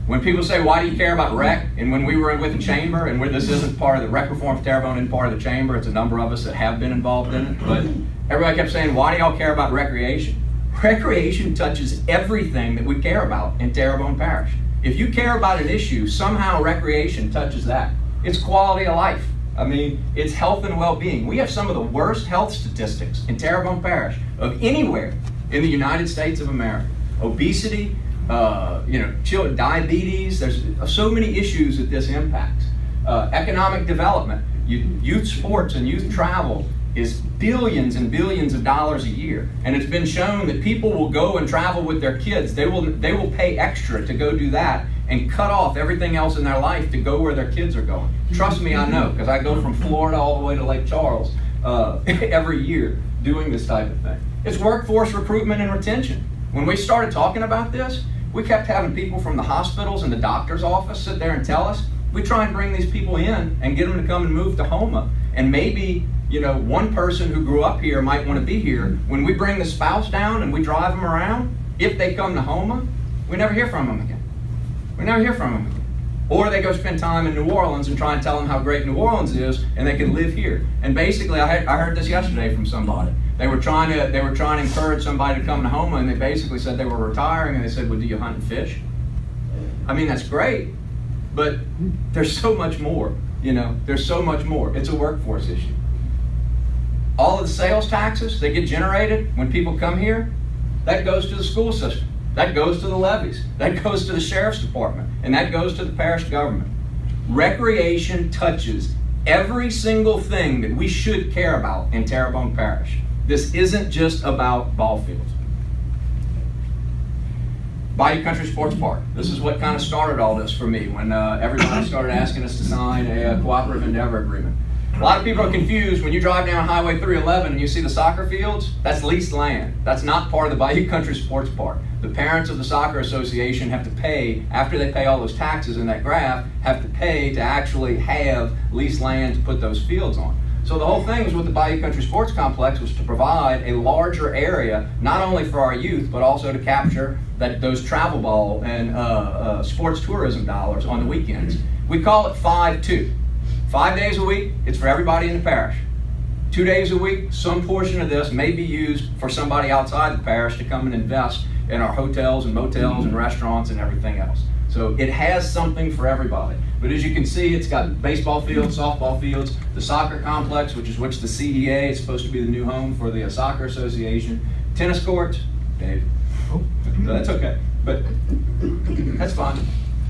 When people say, why do you care about rec? And when we were with the chamber, and this isn't part of the Rec Reform for Terrebonne, isn't part of the chamber, it's a number of us that have been involved in it, but everybody kept saying, why do y'all care about recreation? Recreation touches everything that we care about in Terrebonne Parish. If you care about an issue, somehow recreation touches that. It's quality of life. I mean, it's health and well-being. We have some of the worst health statistics in Terrebonne Parish of anywhere in the United States of America. Obesity, children, diabetes, there's so many issues that this impacts. Economic development, youth sports and youth travel is billions and billions of dollars a year. And it's been shown that people will go and travel with their kids. They will pay extra to go do that and cut off everything else in their life to go where their kids are going. Trust me, I know, because I go from Florida all the way to Lake Charles every year doing this type of thing. It's workforce recruitment and retention. When we started talking about this, we kept having people from the hospitals and the doctor's office sit there and tell us, we try and bring these people in and get them to come and move to Houma. And maybe, one person who grew up here might want to be here. When we bring the spouse down and we drive them around, if they come to Houma, we never hear from them again. We never hear from them again. Or they go spend time in New Orleans and try and tell them how great New Orleans is and they can live here. And basically, I heard this yesterday from somebody. They were trying to encourage somebody to come to Houma, and they basically said they were retiring, and they said, well, do you hunt and fish? I mean, that's great, but there's so much more, there's so much more. It's a workforce issue. All of the sales taxes that get generated when people come here, that goes to the school system, that goes to the levees, that goes to the sheriff's department, and that goes to the parish government. Recreation touches every single thing that we should care about in Terrebonne Parish. This isn't just about ball fields. Bayou Country Sports Park. This is what kind of started all this for me when everybody started asking us to sign a cooperative endeavor agreement. A lot of people are confused when you drive down Highway 311 and you see the soccer fields. That's leased land. That's not part of the Bayou Country Sports Park. The parents of the soccer association have to pay, after they pay all those taxes in that graph, have to pay to actually have leased land to put those fields on. So the whole thing was with the Bayou Country Sports Complex was to provide a larger area, not only for our youth, but also to capture those travel ball and sports tourism dollars on the weekends. We call it 5-2. 5 days a week, it's for everybody in the parish. 2 days a week, some portion of this may be used for somebody outside the parish to come and invest in our hotels and motels and restaurants and everything else. So it has something for everybody. But as you can see, it's got baseball fields, softball fields, the soccer complex, which the CEA is supposed to be the new home for the soccer association, tennis courts, Dave. No, that's okay, but that's fine.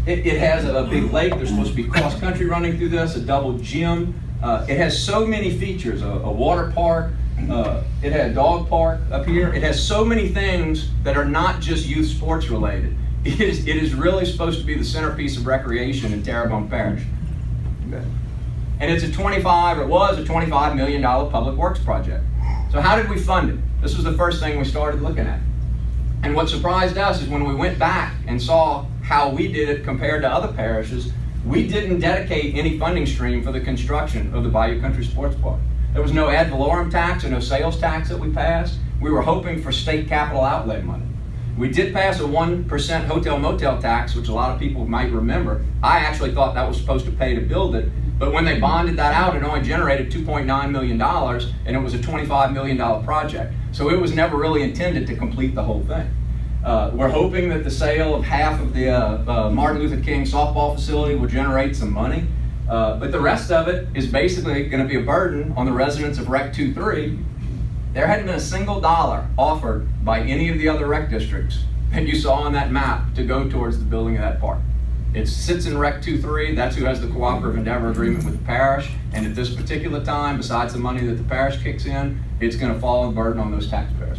It has a big lake. There's supposed to be cross country running through this, a double gym. It has so many features, a water park. It had a dog park up here. It has so many things that are not just youth sports related. It is really supposed to be the centerpiece of recreation in Terrebonne Parish. Okay. And it was a $25 million public works project. So how did we fund it? This was the first thing we started looking at. And what surprised us is when we went back and saw how we did it compared to other parishes, we didn't dedicate any funding stream for the construction of the Bayou Country Sports Park. There was no ad valorem tax or no sales tax that we passed. We were hoping for state capital outlay money. We did pass a 1% hotel motel tax, which a lot of people might remember. I actually thought that was supposed to pay to build it, but when they bonded that out, it only generated $2.9 million, and it was a $25 million project. So it was never really intended to complete the whole thing. We're hoping that the sale of half of the Martin Luther King softball facility will generate some money, but the rest of it is basically going to be a burden on the residents of Rec 2-3. There hadn't been a single dollar offered by any of the other rec districts that you saw on that map to go towards the building of that park. It sits in Rec 2-3, that's who has the cooperative endeavor agreement with the parish, and at this particular time, besides the money that the parish kicks in, it's going to fall in burden on those taxpayers.